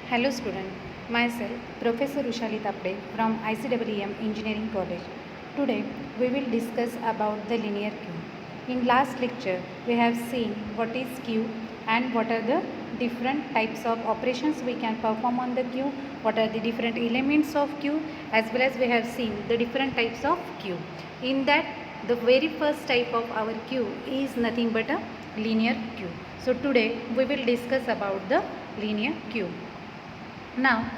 Hello student, myself Professor Ushali Tapde from ICEEM Engineering College. Today we will discuss about the linear queue. In last lecture we have seen what is queue and what are the different types of operations we can perform on the queue, what are the different elements of queue, as well as we have seen the different types of queue. In that, the very first type of our queue is nothing but a linear queue. So today we will discuss about the linear queue. Now,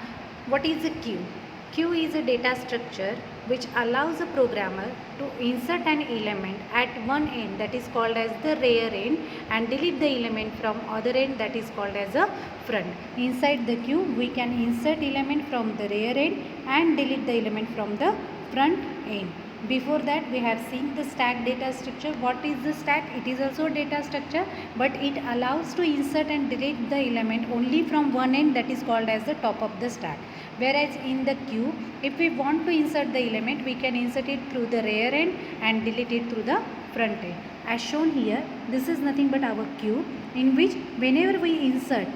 what is a queue? Queue is a data structure which allows a programmer to insert an element at one end, that is called as the rear end, and delete the element from other end, that is called as a front. Inside the queue we can insert element from the rear end and delete the element from the front end. Before that we have seen the stack data structure. What is the stack? It is also a data structure, but it allows to insert and delete the element only from one end, that is called as the top of the stack. Whereas in the queue, if we want to insert the element, we can insert it through the rear end and delete it through the front end. As shown here, this is nothing but our queue, in which whenever we insert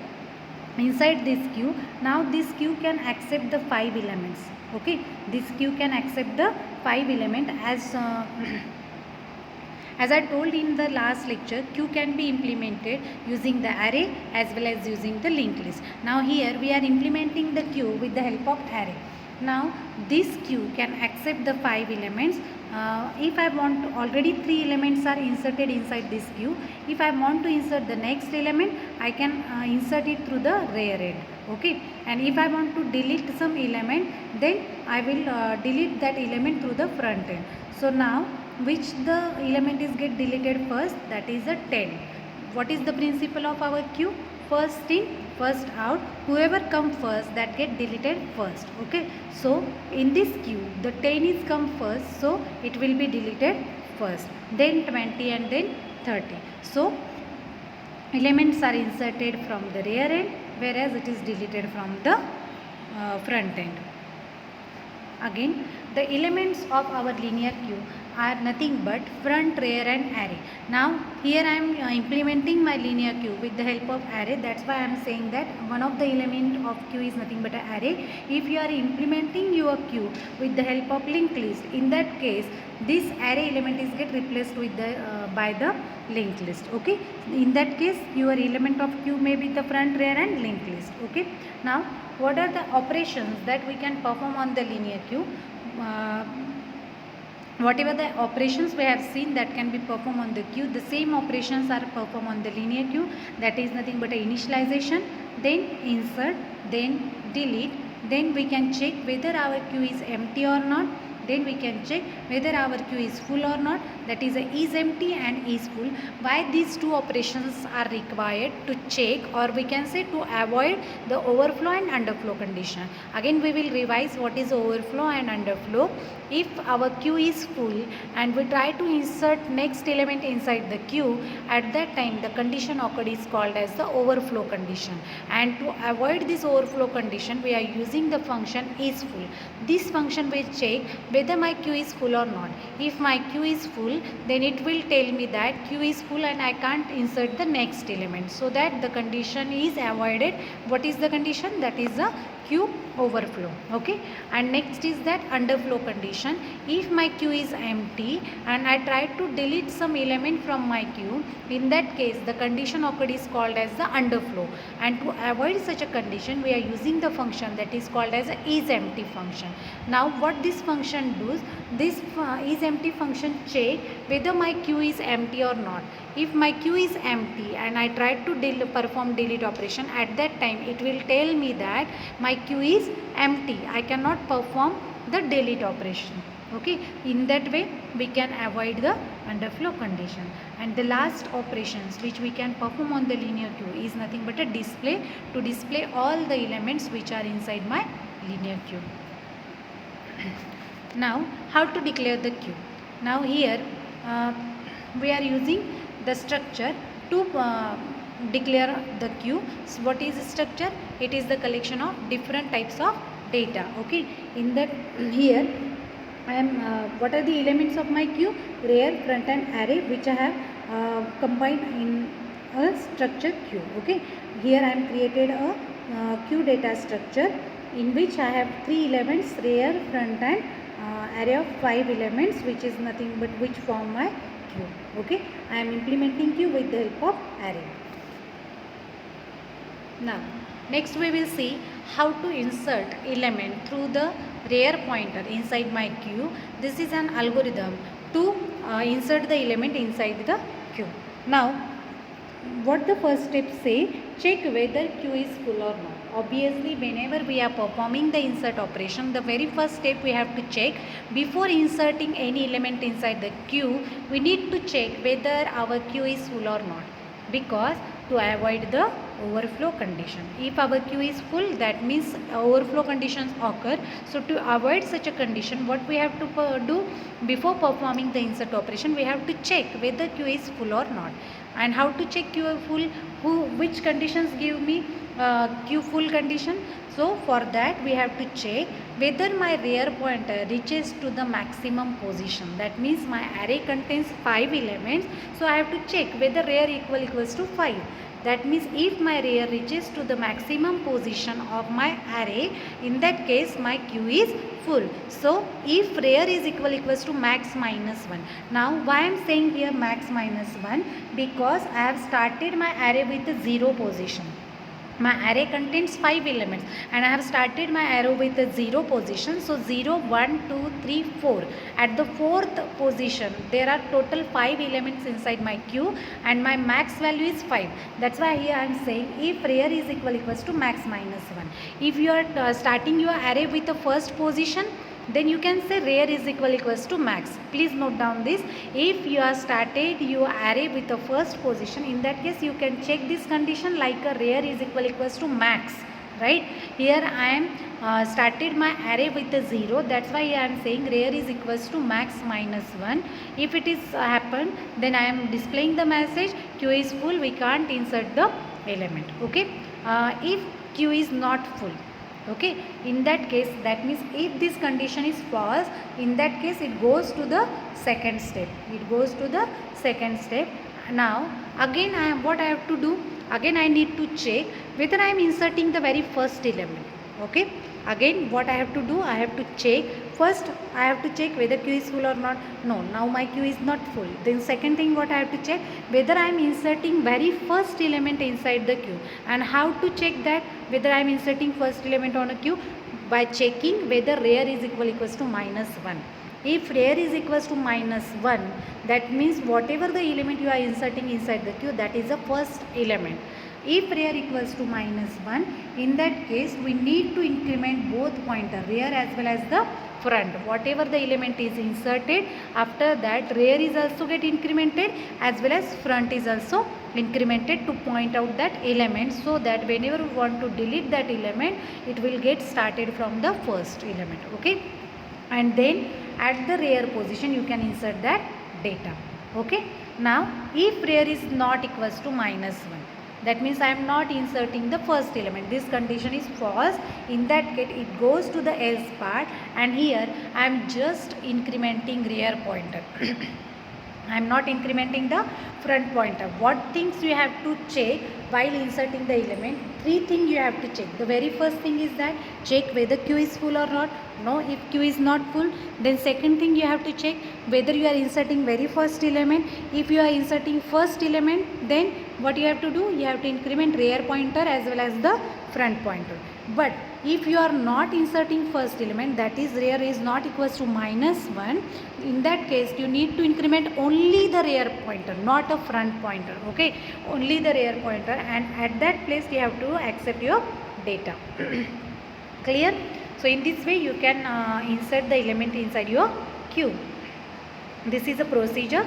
inside this queue, now this queue can accept the 5 elements. Okay, this queue can accept the 5 element as I told in the last lecture, queue can be implemented using the array as well as using the linked list. Now here we are implementing the queue with the help of array. Now this queue can accept the 5 elements. If I want to, already 3 elements are inserted inside this queue. If I want to insert the next element, I can insert it through the rear end. Okay, and if I want to delete some element, then I will delete that element through the front end. So now which the element is get deleted first, that is a 10. What is the principle of our queue? First in, first out. Whoever come first, that get deleted first. Okay, so in this queue the 10 is come first, so it will be deleted first, then 20 and then 30. So elements are inserted from the rear end, whereas it is deleted from the front end. Again, the elements of our linear queue are nothing but front, rear and array. Now here I am implementing my linear queue with the help of array. That's why I am saying that one of the element of queue is nothing but an array. If you are implementing your queue with the help of linked list, in that case this array element is get replaced with the by the linked list. Okay, in that case your element of queue may be the front, rear and linked list. Okay, now what are the operations that we can perform on the linear queue? Whatever the operations we have seen that can be performed on the queue, the same operations are performed on the linear queue. That is nothing but a initialization, then insert, then delete, then we can check whether our queue is empty or not, then we can check whether our queue is full or not, that is is empty and is full. Why these two operations are required? To check, or we can say to avoid the overflow and underflow condition. Again we will revise what is overflow and underflow. If our queue is full and we try to insert next element inside the queue, at that time the condition occurred is called as the overflow condition, and to avoid this overflow condition we are using the function is full. This function will check whether my queue is full or not. If my queue is full, then it will tell me that queue is full and I can't insert the next element, so that the condition is avoided. What is the condition? That is a queue overflow. Okay, and next is that underflow condition. If my queue is empty and I try to delete some element from my queue, in that case the condition occurred is called as the underflow, and to avoid such a condition we are using the function that is called as a isEmpty function. Now what this function does, this isEmpty function check whether my queue is empty or not. If my queue is empty and I try to perform delete operation, at that time it will tell me that my queue is empty, I cannot perform the delete operation. Okay, in that way we can avoid the underflow condition. And the last operations which we can perform on the linear queue is nothing but a display, to display all the elements which are inside my linear queue. Now how to declare the queue? Now here we are using the structure to declare the queue. So what is the structure? It is the collection of different types of data. Okay, in that here I am what are the elements of my queue? Rear, front and array, which I have combined in a structure queue. Okay, here I am created a queue data structure in which I have 3 elements, rear, front and array of 5 elements, which is nothing but which form my queue. Okay, I am implementing queue with the help of array. Now next we will see how to insert element through the rear pointer inside my queue. This is an algorithm to insert the element inside the queue. Now what the first step say, check whether queue is full or not. Obviously whenever we are performing the insert operation, the very first step we have to check before inserting any element inside the queue, we need to check whether our queue is full or not, because to avoid the overflow condition. If our queue is full, that means overflow conditions occur. So to avoid such a condition, what we have to do before performing the insert operation, we have to check whether queue is full or not. And how to check queue full? Which conditions give me queue full condition? So for that we have to check whether my rear pointer reaches to the maximum position. That means my array contains 5 elements. So I have to check whether rear equals to 5. That means if my rear reaches to the maximum position of my array, in that case my queue is full. So if rear is equals to max minus 1. Now why I am saying here max minus 1? Because I have started my array with a 0 position. My array contains 5 elements and I have started my arrow with a 0 position. So 0, 1, 2, 3, 4. At the 4th position, there are total 5 elements inside my queue and my max value is 5. That's why here I am saying if rear is equals to max minus 1. If you are starting your array with the first position, then you can say rear is equals to max. Please note down this. If you are started your array with the first position, in that case you can check this condition like a rear is equals to max, right? Here I am started my array with a 0. That's why I am saying rear is equals to max minus 1. If it is happened, then I am displaying the message queue is full, we can't insert the element. Okay. If queue is not full, okay, in that case, that means if this condition is false, in that case it goes to the second step. It goes to the second step. Now again what I have to do? Again I need to check whether I am inserting the very first element. Okay. Again what I have to do? I have to check. First I have to check whether queue is full or not. No, now my queue is not full. Then second thing what I have to check, whether I am inserting very first element inside the queue. And how to check that whether I am inserting first element on a queue? By checking whether rear is equals to minus 1. If rear is equals to minus 1, that means whatever the element you are inserting inside the queue, that is the first element. If rear equals to minus 1, in that case we need to increment both pointer, rear as well as the front. Whatever the element is inserted, after that rear is also get incremented as well as front is also incremented to point out that element, so that whenever we want to delete that element, it will get started from the first element. Okay. And then at the rear position you can insert that data. Okay. Now if rear is not equals to minus 1, that means I am not inserting the first element. This condition is false. In that case it goes to the else part, and here I am just incrementing rear pointer. I am not incrementing the front pointer. What things you have to check while inserting the element? 3 things you have to check. The very first thing is that check whether queue is full or not. No, if queue is not full, then second thing you have to check whether you are inserting very first element. If you are inserting first element, then what you have to do? You have to increment rear pointer as well as the front pointer. But if you are not inserting first element, that is rear is not equals to minus 1, in that case you need to increment only the rear pointer, not a front pointer. Okay, only the rear pointer, and at that place you have to accept your data. Clear? So in this way you can insert the element inside your queue. This is a procedure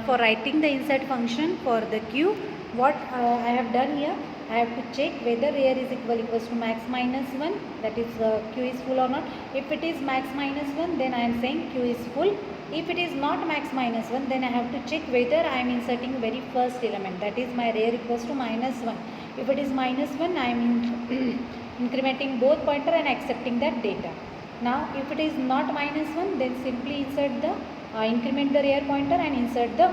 for writing the insert function for the queue. What I have done here, I have to check whether rear is equals to max minus 1, that is queue is full or not. If it is max minus 1, then I am saying queue is full. If it is not max minus 1, then I have to check whether I am inserting very first element, that is my rear equals to minus 1. If it is minus 1, I am incrementing both pointer and accepting that data. Now if it is not minus 1, then simply insert the increment the rear pointer and insert the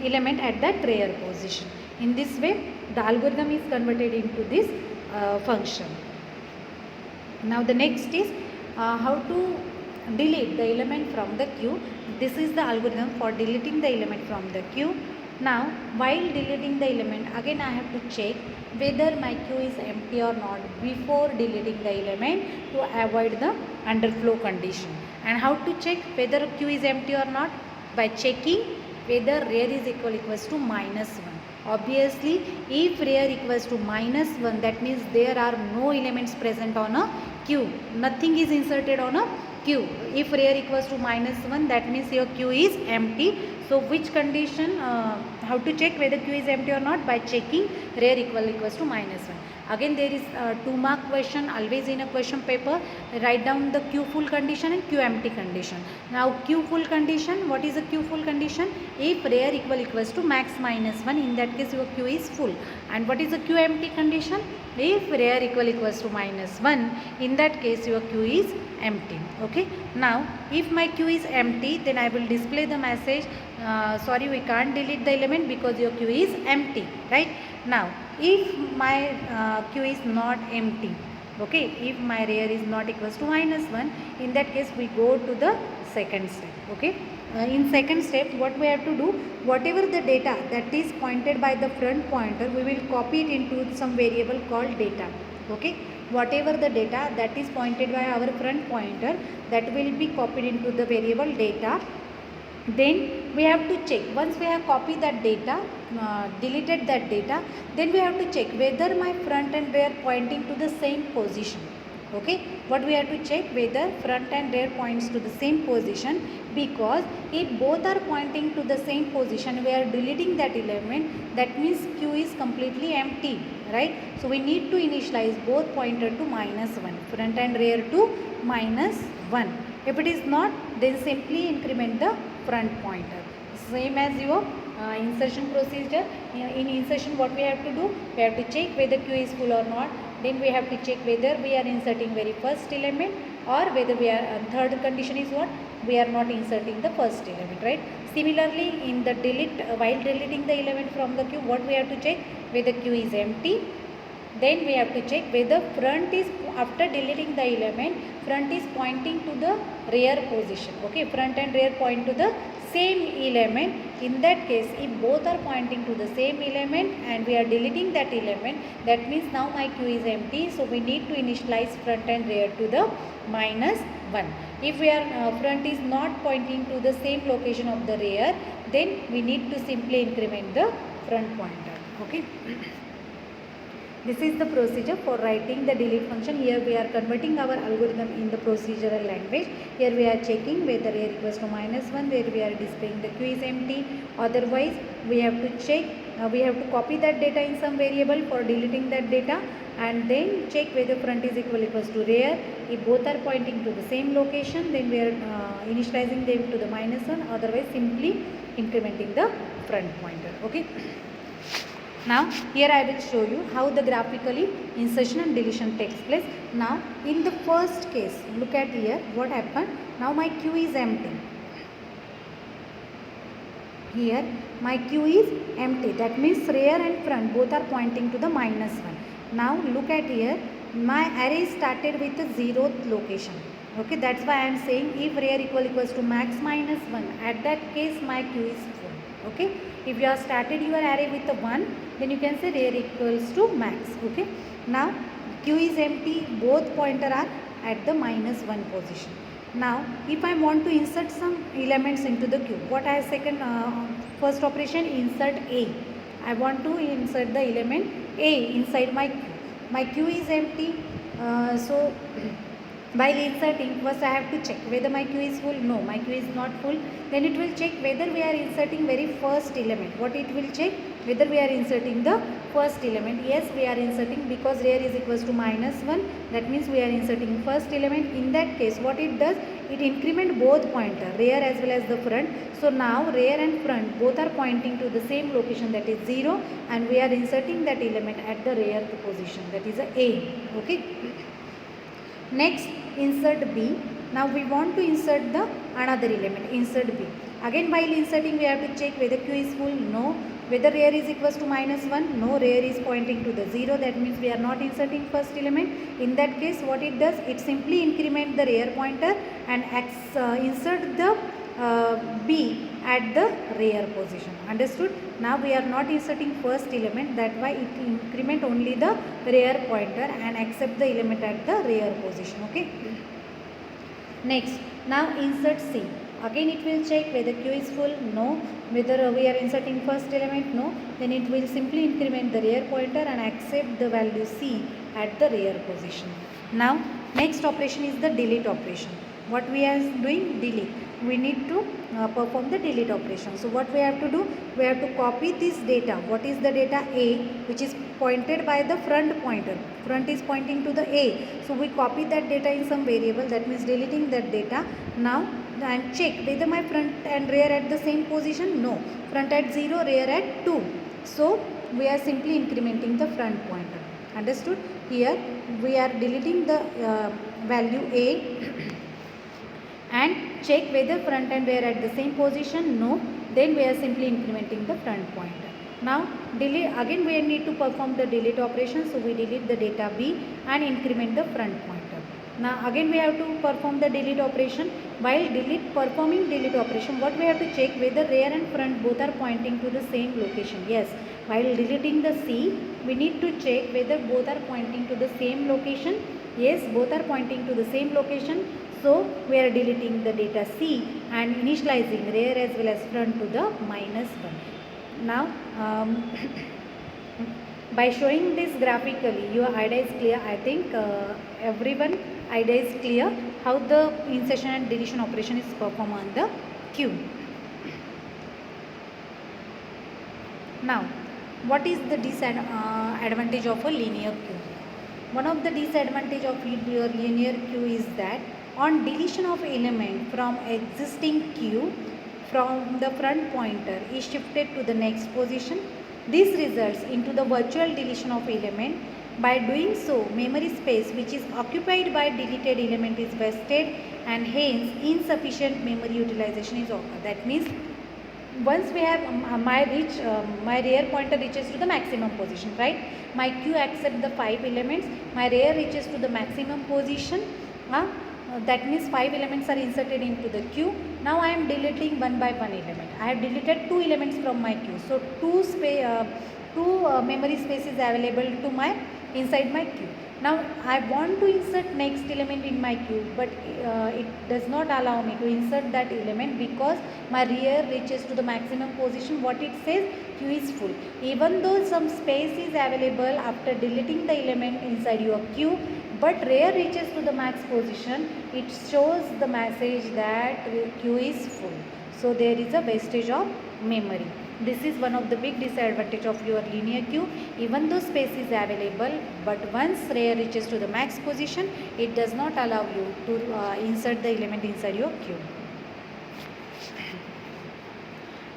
element at that rear position. In this way the algorithm is converted into this function. Now the next is how to delete the element from the queue. This is the algorithm for deleting the element from the queue. Now while deleting the element, again I have to check whether my queue is empty or not before deleting the element to avoid the underflow condition. And how to check whether queue is empty or not? By checking whether rear is equals to -1. Obviously, if rear equals to -1, that means there are no elements present on a queue. Nothing is inserted on a queue. If rear equals to -1, that means your queue is empty. So which condition, how to check whether queue is empty or not? By checking rear equals to -1. Again there is a 2-mark question always in a question paper. Write down the queue full condition and queue empty condition. Now queue full condition, what is a queue full condition? If rear equals to max -1, in that case your queue is full. And what is a queue empty condition? If rear equals to -1, in that case your queue is empty. Okay. Now if my queue is empty, then I will display the message, sorry, we can't delete the element because your queue is empty, right? Now if my queue is not empty, okay, if my rear is not equals to -1, in that case we go to the second step. Okay. In second step, what we have to do, whatever the data that is pointed by the front pointer, we will copy it into some variable called data. Okay. Whatever the data that is pointed by our front pointer, that will be copied into the variable data. Then we have to check, once we have copied that data, deleted that data, then we have to check whether my front and rear pointing to the same position. Okay, what we have to check, whether front and rear points to the same position, because if both are pointing to the same position, we are deleting that element, that means queue is completely empty, right? So we need to initialize both pointer to -1, front and rear to -1. If it is not, then simply increment the front pointer. Same as your insertion procedure. In insertion, what we have to do, we have to check whether queue is full or not. Then we have to check whether we are inserting very first element, or whether we are, third condition is what, we are not inserting the first element, right? Similarly, in the delete, while deleting the element from the queue, what we have to check, whether queue is empty. Then we have to check whether front is, after deleting the element, front is pointing to the rear position. Okay, front and rear point to the same element. In that case, if both are pointing to the same element and we are deleting that element, that means now my queue is empty. So we need to initialize front and rear to the -1. If we are front is not pointing to the same location of the rear, then we need to simply increment the front pointer. Okay. This is the procedure for writing the delete function. Here we are converting our algorithm in the procedural language. Here we are checking whether rear equals to -1, where we are displaying the queue is empty. Otherwise, we have to check, we have to copy that data in some variable for deleting that data, and then check whether front is equals to rear. If both are pointing to the same location, then we are initializing them to the -1. Otherwise, simply incrementing the front pointer. Okay. Now here I will show you how the graphically insertion and deletion takes place. Now in the first case, look at here what happened. Now my queue is empty. Here my queue is empty. That means rear and front both are pointing to the -1. Now look at here, my array started with the 0th location. Okay, that's why I am saying if rear equals to max -1, at that case my queue is full. Okay, if you have started your array with a 1, then you can say rear equals to max. Okay, now queue is empty, both pointer are at the -1 position. Now if I want to insert some elements into the queue, what I second first operation, insert A. I want to insert the element A inside my queue. My queue is empty, so while inserting, first I have to check whether my queue is full. No, my queue is not full. Then it will check whether we are inserting very first element. What it will check? Whether we are inserting the first element. Yes, we are inserting, because rear is equals to -1. That means we are inserting first element. In that case, what it does? It increment both pointer, rear as well as the front. So now rear and front both are pointing to the same location, that is 0, and we are inserting that element at the rear position, that is A. Okay. Next, insert B. Now we want to insert the another element, insert B. Again, while inserting, we have to check whether queue is full. No. Whether rear is equals to -1, no, rear is pointing to the 0, that means we are not inserting first element. In that case, what it does, it simply increment the rear pointer and insert the B at the rear position. Understood? Now we are not inserting first element, that why it increment only the rear pointer and accept the element at the rear position. Okay. Next, now insert C. Again it will check whether Q is full, no. Whether we are inserting first element, no. Then it will simply increment the rear pointer and accept the value C at the rear position. Now next operation is the delete operation. What we are doing? Delete. We need to perform the delete operation. So what we have to do? We have to copy this data. What is the data? A, which is pointed by the front pointer. Front is pointing to the A. So we copy that data in some variable, that means deleting that data. Now and check whether my front and rear at the same position. No. Front at 0, rear at 2. So we are simply incrementing the front pointer. Understood? Here we are deleting the value A and check whether front and rear at the same position. No. Then we are simply incrementing the front pointer. Now delete, again we need to perform the delete operation. So we delete the data B and increment the front pointer. Now again we have to perform the delete operation. While performing delete operation, what we have to check whether rear and front both are pointing to the same location. Yes, while deleting the C, we need to check whether both are pointing to the same location. Yes, both are pointing to the same location. So we are deleting the data C and initializing rear as well as front to the -1. Now by showing this graphically, your idea is clear. I think everyone idea is clear how the insertion and deletion operation is performed on the queue. Now what is the disadvantage of a linear queue? One of the disadvantage of your linear queue is that on deletion of element from existing queue, from the front pointer is shifted to the next position. This results into the virtual deletion of element. By doing so, memory space which is occupied by deleted element is wasted and hence insufficient memory utilization is occurred. That means once we have my rear pointer reaches to the maximum position, right? My queue accepts the 5 elements. My rear reaches to the maximum position. That means 5 elements are inserted into the queue. Now I am deleting one by one element. I have deleted 2 elements from my queue. So two memory space is available to my inside my queue. Now I want to insert next element in my queue, but it does not allow me to insert that element because my rear reaches to the maximum position. What it says? Queue is full. Even though some space is available after deleting the element inside your queue, but rear reaches to the max position, it shows the message that queue is full. So there is a wastage of memory. This is one of the big disadvantage of your linear queue. Even though space is available, but once rear reaches to the max position, it does not allow you to insert the element inside your queue.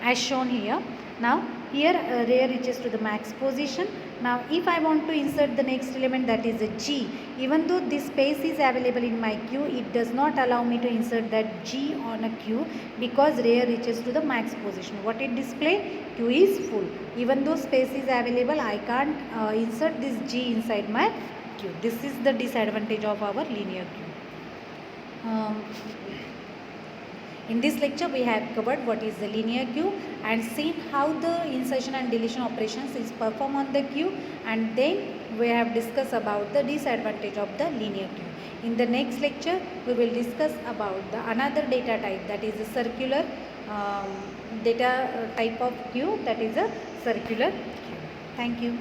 As shown here. Now here rear reaches to the max position. Now if I want to insert the next element, that is a G, even though this space is available in my queue, it does not allow me to insert that G on a queue because rear reaches to the max position. What it display? Queue is full. Even though space is available, I can't insert this G inside my queue. This is the disadvantage of our linear queue. In this lecture, we have covered what is the linear queue and seen how the insertion and deletion operations is performed on the queue, and then we have discussed about the disadvantage of the linear queue. In the next lecture, we will discuss about the another data type, that is a circular data type of queue, that is a circular queue. Thank you.